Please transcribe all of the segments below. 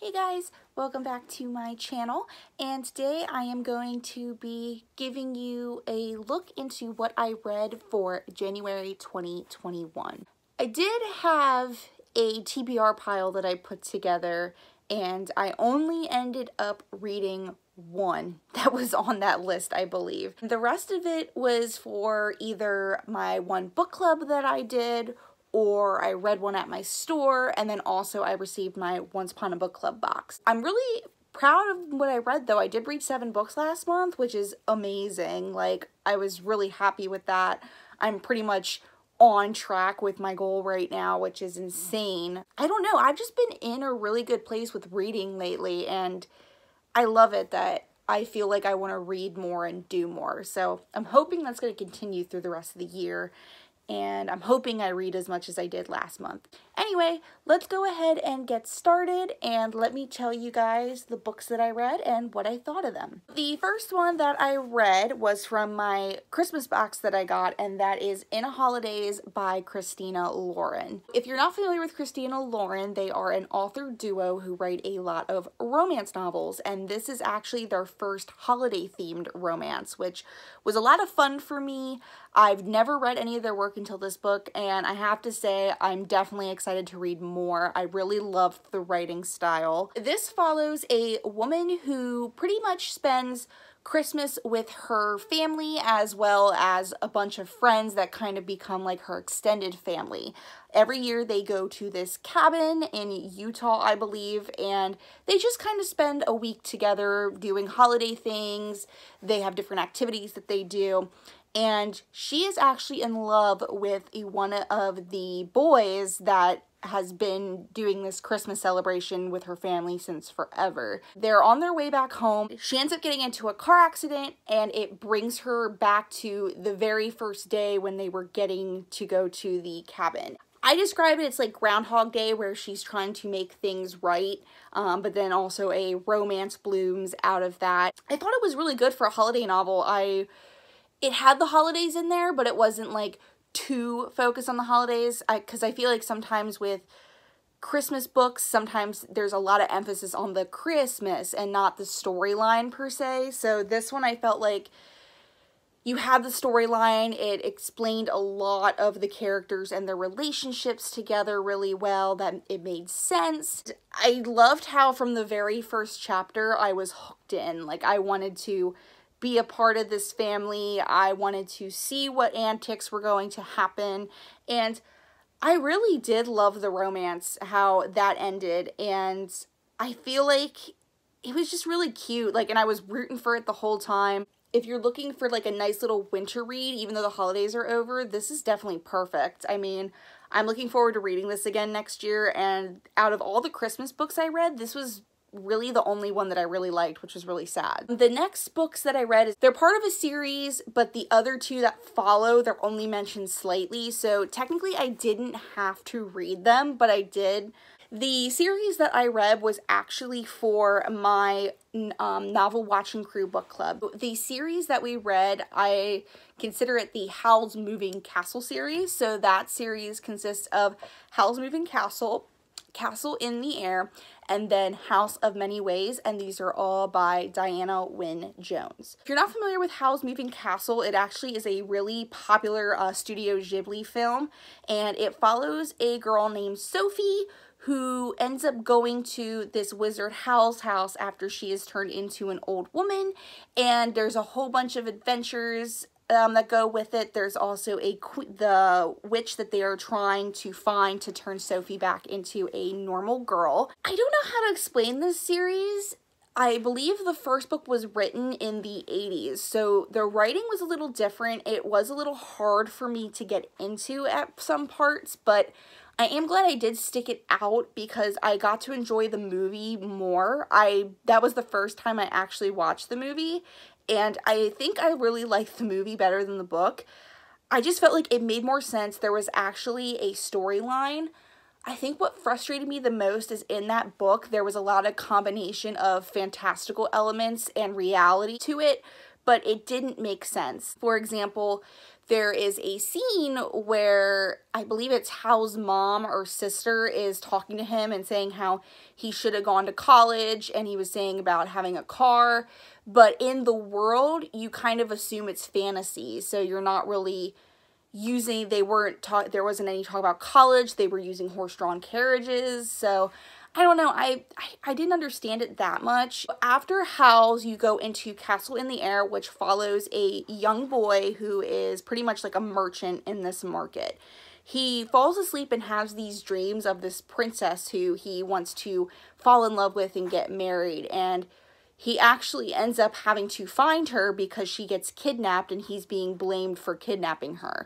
Hey guys, welcome back to my channel, and today I am going to be giving you a look into what I read for January 2021. I did have a TBR pile that I put together, and I only ended up reading one that was on that list, I believe. The rest of it was for either my one book club that I did, or I read one at my store, and then also I received my Once Upon a Book Club box. I'm really proud of what I read though. I did read 7 books last month, which is amazing. Like, I was really happy with that. I'm pretty much on track with my goal right now, which is insane. I don't know, I've just been in a really good place with reading lately, and I love it that I feel like I want to read more and do more. So I'm hoping that's going to continue through the rest of the year. And I'm hoping I read as much as I did last month. Anyway, let's go ahead and get started, and let me tell you guys the books that I read and what I thought of them. The first one that I read was from my Christmas box that I got, and that is In a Holidays by Christina Lauren. If you're not familiar with Christina Lauren, they are an author duo who write a lot of romance novels, and this is actually their first holiday-themed romance, which was a lot of fun for me. I've never read any of their work until this book, and I have to say I'm definitely excited to read more. I really loved the writing style. This follows a woman who pretty much spends Christmas with her family as well as a bunch of friends that kind of become like her extended family. Every year they go to this cabin in Utah, I believe, and they just kind of spend a week together doing holiday things. They have different activities that they do. And she is actually in love with one of the boys that has been doing this Christmas celebration with her family since forever. They're on their way back home. She ends up getting into a car accident, and it brings her back to the very first day when they were getting to go to the cabin. I describe it, it's like Groundhog Day, where she's trying to make things right, but then also a romance blooms out of that. I thought it was really good for a holiday novel. It had the holidays in there, but it wasn't like too focused on the holidays, because I feel like sometimes with Christmas books, sometimes there's a lot of emphasis on the Christmas and not the storyline per se. So this one I felt like you had the storyline, it explained a lot of the characters and their relationships together really well, that it made sense. I loved how from the very first chapter I was hooked in. Like, I wanted to be a part of this family. I wanted to see what antics were going to happen, and I really did love the romance, how that ended, and I feel like it was just really cute, like, and I was rooting for it the whole time. If you're looking for like a nice little winter read, even though the holidays are over, this is definitely perfect. I mean, I'm looking forward to reading this again next year, and out of all the Christmas books I read, this was really the only one that I really liked, which was really sad. The next books that I read, they're part of a series, but the other two that follow, they're only mentioned slightly, so technically I didn't have to read them, but I did. The series that I read was actually for my novel watching crew book club. The series that we read, I consider it the Howl's Moving Castle series. So that series consists of Howl's Moving Castle, Castle in the Air, and then House of Many Ways, and these are all by Diana Wynne Jones. If you're not familiar with Howl's Moving Castle, it actually is a really popular Studio Ghibli film, and it follows a girl named Sophie who ends up going to this wizard Howl's house after she is turned into an old woman, and there's a whole bunch of adventures that go with it. There's also the witch that they are trying to find to turn Sophie back into a normal girl. I don't know how to explain this series. I believe the first book was written in the 80s, so the writing was a little different. It was a little hard for me to get into at some parts, but I am glad I did stick it out because I got to enjoy the movie more. That was the first time I actually watched the movie, and I think I really liked the movie better than the book. I just felt like it made more sense. There was actually a storyline. I think what frustrated me the most is in that book, there was a lot of combination of fantastical elements and reality to it, but it didn't make sense. For example, there is a scene where I believe it's Hal's mom or sister is talking to him and saying how he should have gone to college, and he was saying about having a car, but in the world you kind of assume it's fantasy, so you're not really using, there wasn't any talk about college, they were using horse-drawn carriages, so I don't know, I didn't understand it that much. After Howl's, you go into Castle in the Air, which follows a young boy who is pretty much like a merchant in this market. He falls asleep and has these dreams of this princess who he wants to fall in love with and get married, and he actually ends up having to find her because she gets kidnapped, and he's being blamed for kidnapping her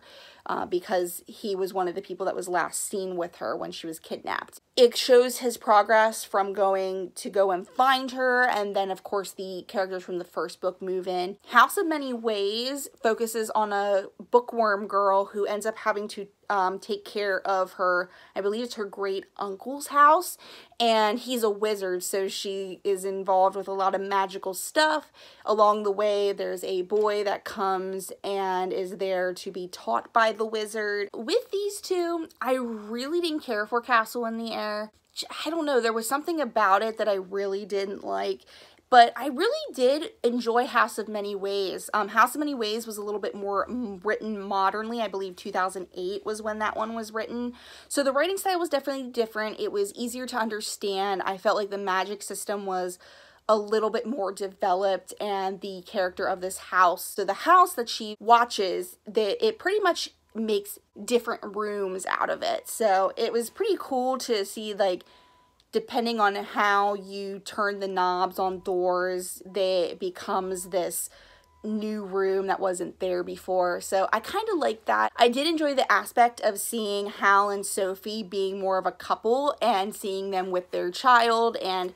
because he was one of the people that was last seen with her when she was kidnapped. It shows his progress from going to go and find her, and then of course the characters from the first book move in. House of Many Ways focuses on a bookworm girl who ends up having to take care of her, I believe it's her great uncle's house, and he's a wizard, so she is involved with a lot of magical stuff. Along the way, there's a boy that comes and is there to be taught by the wizard. With these two, I really didn't care for Castle in the Air. I don't know, there was something about it that I really didn't like. But I really did enjoy House of Many Ways. House of Many Ways was a little bit more written modernly. I believe 2008 was when that one was written. So the writing style was definitely different. It was easier to understand. I felt like the magic system was a little bit more developed, and the character of this house. So the house that she watches, it pretty much makes different rooms out of it. So it was pretty cool to see, like, depending on how you turn the knobs on doors, it becomes this new room that wasn't there before. So I kind of like that. I did enjoy the aspect of seeing Hal and Sophie being more of a couple and seeing them with their child, and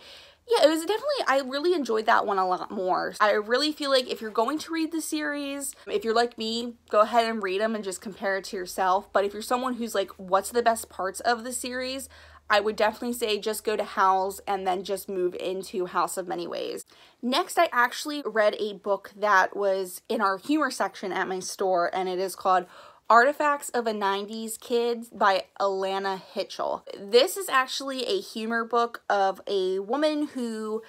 yeah, it was definitely, I really enjoyed that one a lot more. I really feel like if you're going to read the series, if you're like me, go ahead and read them and just compare it to yourself. But if you're someone who's like, what's the best parts of the series? I would definitely say just go to Howl's and then just move into House of Many Ways. Next, I actually read a book that was in our humor section at my store, and it is called Artifacts of a 90s Kid by Elena Hitchell. This is actually a humor book of a woman who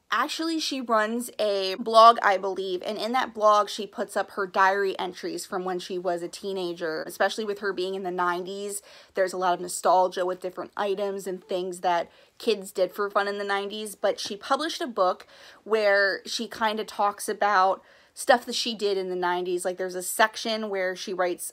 actually, she runs a blog, I believe, and in that blog, she puts up her diary entries from when she was a teenager. Especially with her being in the 90s, there's a lot of nostalgia with different items and things that kids did for fun in the 90s, but she published a book where she kind of talks about stuff that she did in the 90s. Like, there's a section where she writes,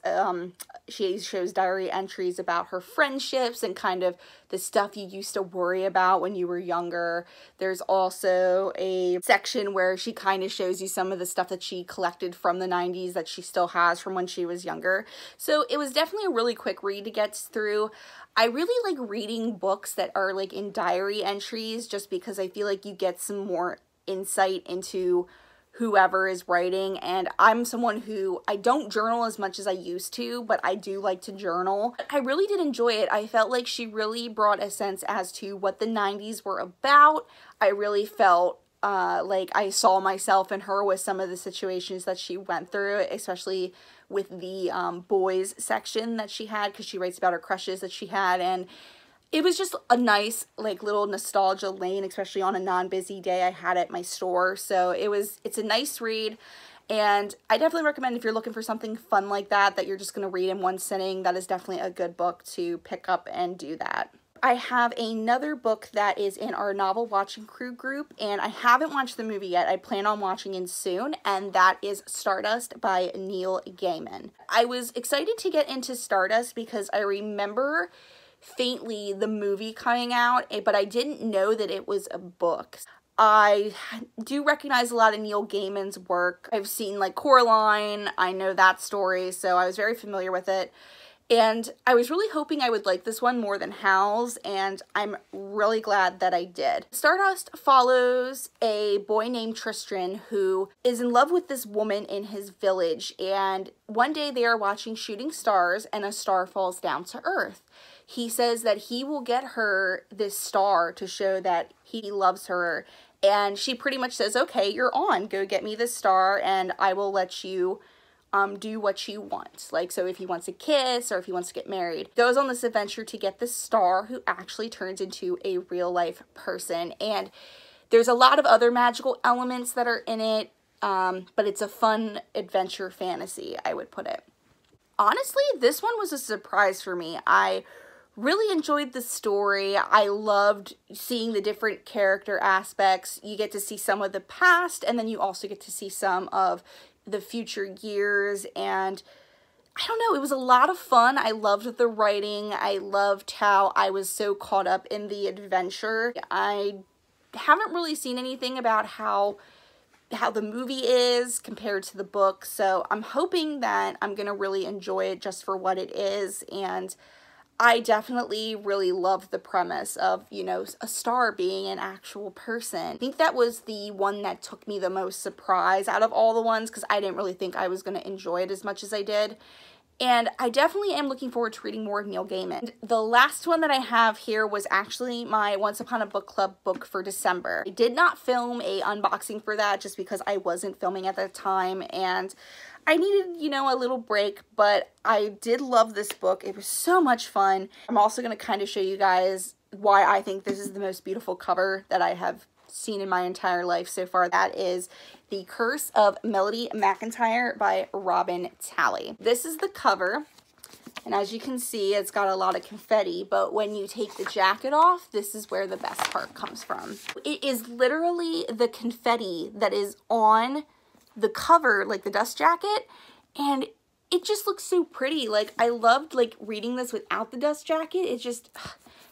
she shows diary entries about her friendships and kind of the stuff you used to worry about when you were younger. There's also a section where she kind of shows you some of the stuff that she collected from the 90s that she still has from when she was younger. So it was definitely a really quick read to get through. I really like reading books that are like in diary entries just because I feel like you get some more insight into whoever is writing, and I'm someone who, I don't journal as much as I used to, but I do like to journal. I really did enjoy it. I felt like she really brought a sense as to what the 90s were about. I really felt like I saw myself in her with some of the situations that she went through, especially with the boys section that she had, because she writes about her crushes that she had, and it was just a nice, like, little nostalgia lane, especially on a non-busy day I had at my store. So it's a nice read, and I definitely recommend if you're looking for something fun like that, that you're just going to read in one sitting, that is definitely a good book to pick up and do that. I have another book that is in our novel watching crew group, and I haven't watched the movie yet. I plan on watching it soon, and that is Stardust by Neil Gaiman. I was excited to get into Stardust because I remember faintly the movie coming out, but I didn't know that it was a book. I do recognize a lot of Neil Gaiman's work. I've seen like Coraline, I know that story, so I was very familiar with it. And I was really hoping I would like this one more than Hal's, and I'm really glad that I did. Stardust follows a boy named Tristan who is in love with this woman in his village, and one day they are watching shooting stars and a star falls down to Earth. He says that he will get her this star to show that he loves her, And she pretty much says, okay, you're on, go get me this star and I will let you do what you want. Like, so if he wants a kiss or if he wants to get married, goes on this adventure to get the star, who actually turns into a real life person. And there's a lot of other magical elements that are in it, but it's a fun adventure fantasy, I would put it. Honestly, this one was a surprise for me. I really enjoyed the story. I loved seeing the different character aspects. You get to see some of the past, and then you also get to see some of the future years, and I don't know, it was a lot of fun. I loved the writing. I loved how I was so caught up in the adventure. I haven't really seen anything about how the movie is compared to the book, so I'm hoping that I'm gonna really enjoy it just for what it is. And I definitely really loved the premise of, you know, a star being an actual person. I think that was the one that took me the most surprise out of all the ones, because I didn't really think I was going to enjoy it as much as I did. And I definitely am looking forward to reading more of Neil Gaiman. The last one that I have here was actually my Once Upon a Book Club book for December. I did not film a unboxing for that just because I wasn't filming at the time and I needed, you know, a little break, but I did love this book. It was so much fun. I'm also going to kind of show you guys why I think this is the most beautiful cover that I have seen in my entire life so far. That is The Curse of Melody Mcintyre by Robin Talley. This is the cover, and as you can see, it's got a lot of confetti, but when you take the jacket off, this is where the best part comes from. It is literally the confetti that is on the cover, like the dust jacket, and it just looks so pretty. Like, I loved like reading this without the dust jacket. It just,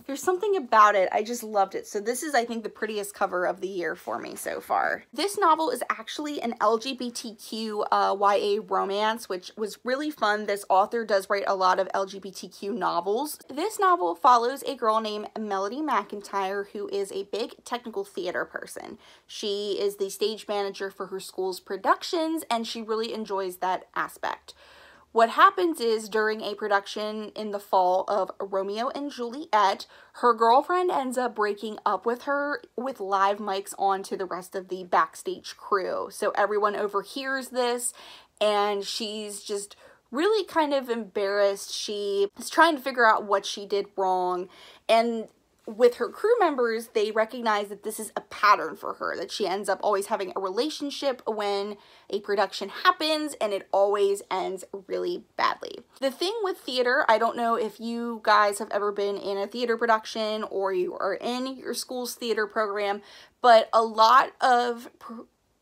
there's something about it. I just loved it. So this is, I think, the prettiest cover of the year for me so far. This novel is actually an LGBTQ YA romance, which was really fun. This author does write a lot of LGBTQ novels. This novel follows a girl named Melody Mcintyre, who is a big technical theater person. She is the stage manager for her school's productions, and she really enjoys that aspect. What happens is, during a production in the fall of Romeo and Juliet, her girlfriend ends up breaking up with her with live mics on to the rest of the backstage crew. So everyone overhears this, and she's just really kind of embarrassed. She is trying to figure out what she did wrong, and with her crew members, they recognize that this is a pattern for her, that she ends up always having a relationship when a production happens, and it always ends really badly. The thing with theater, I don't know if you guys have ever been in a theater production or you are in your school's theater program, but a lot of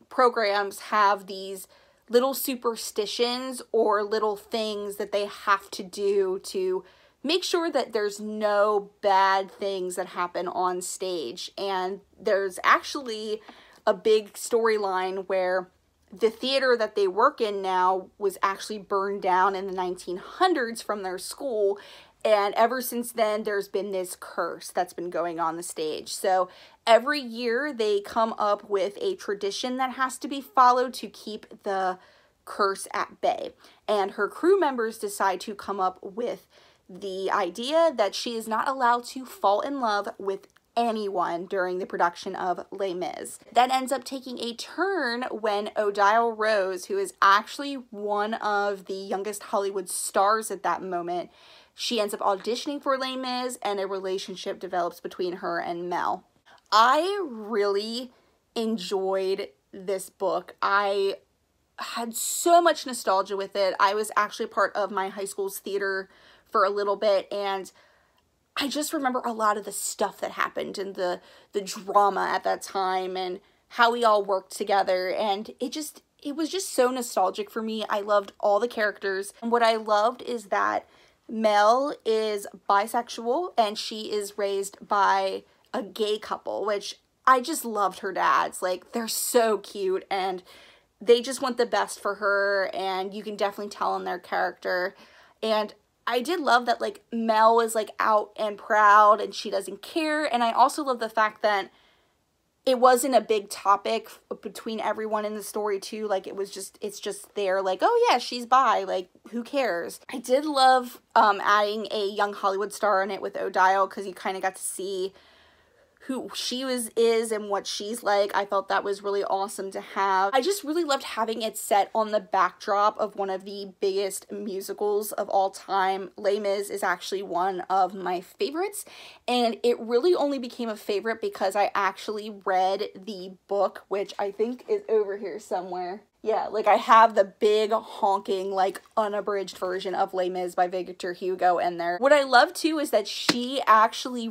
programs have these little superstitions or little things that they have to do to make sure that there's no bad things that happen on stage. And there's actually a big storyline where the theater that they work in now was actually burned down in the 1900s from their school. And ever since then, there's been this curse that's been going on the stage. So every year they come up with a tradition that has to be followed to keep the curse at bay. And her crew members decide to come up with the idea that she is not allowed to fall in love with anyone during the production of Les Mis. That ends up taking a turn when Odile Rose, who is actually one of the youngest Hollywood stars at that moment, she ends up auditioning for Les Mis, and a relationship develops between her and Mel. I really enjoyed this book. I had so much nostalgia with it. I was actually part of my high school's theater for a little bit, and I just remember a lot of the stuff that happened and the drama at that time and how we all worked together, and it was just so nostalgic for me. I loved all the characters, and what I loved is that Mel is bisexual and she is raised by a gay couple, which I just loved her dads. Like, they're so cute and they just want the best for her, and you can definitely tell in their character. And I did love that, like, Mel is, like, out and proud and she doesn't care. And I also love the fact that it wasn't a big topic between everyone in the story, too. Like, it's just there, like, oh, yeah, she's bi. Like, who cares? I did love adding a young Hollywood star in it with Odile, because you kind of got to see who she is and what she's like. I felt that was really awesome to have. I just really loved having it set on the backdrop of one of the biggest musicals of all time. Les Mis is actually one of my favorites, and it really only became a favorite because I actually read the book, which I think is over here somewhere. Yeah, like I have the big honking, like unabridged version of Les Mis by Victor Hugo in there. What I love too is that she actually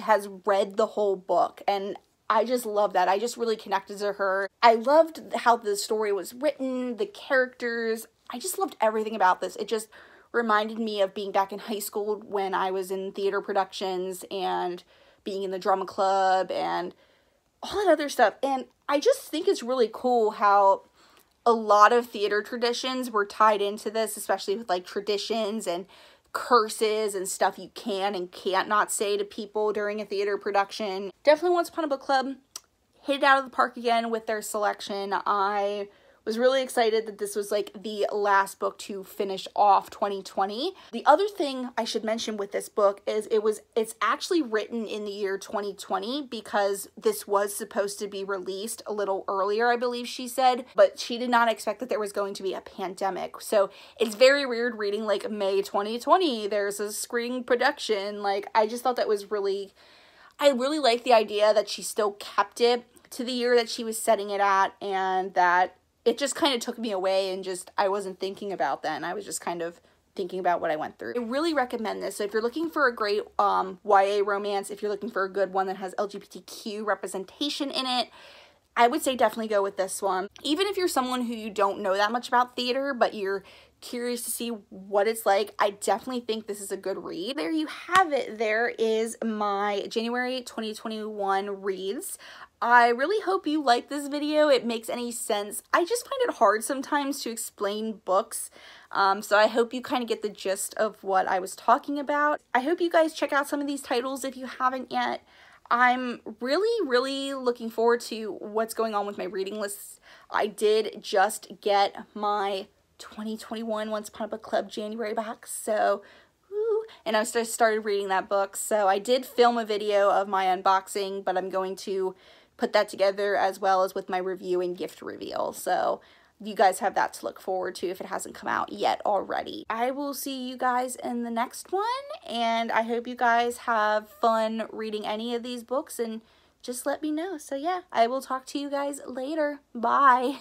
has read the whole book, and I just love that. I just really connected to her. I loved how the story was written, the characters. I just loved everything about this. It just reminded me of being back in high school when I was in theater productions and being in the drama club and all that other stuff. And I just think it's really cool how a lot of theater traditions were tied into this, especially with like traditions and curses and stuff you can and can't not say to people during a theater production. Definitely Once Upon a Book Club hit it out of the park again with their selection. I was really excited that this was like the last book to finish off 2020. The other thing I should mention with this book is it's actually written in the year 2020 because this was supposed to be released a little earlier, I believe she said, but she did not expect that there was going to be a pandemic. So it's very weird reading like May 2020, there's a screening production. Like, I just thought that was I really like the idea that she still kept it to the year that she was setting it at, and that it just kind of took me away and just, I wasn't thinking about then. I was just kind of thinking about what I went through. I really recommend this. So if you're looking for a great YA romance, if you're looking for a good one that has LGBTQ representation in it, I would say definitely go with this one. Even if you're someone who you don't know that much about theater, but you're curious to see what it's like, I definitely think this is a good read. There you have it. There is my January 2021 reads. I really hope you like this video. It makes any sense. I just find it hard sometimes to explain books. So I hope you kind of get the gist of what I was talking about. I hope you guys check out some of these titles if you haven't yet. I'm really looking forward to what's going on with my reading lists. I did just get my 2021 Once Upon a Book Club January back, so woo, and I started reading that book. So I did film a video of my unboxing, but I'm going to put that together as well as with my review and gift reveal. So you guys have that to look forward to if it hasn't come out yet already. I will see you guys in the next one, and I hope you guys have fun reading any of these books, and just let me know. So yeah, I will talk to you guys later. Bye.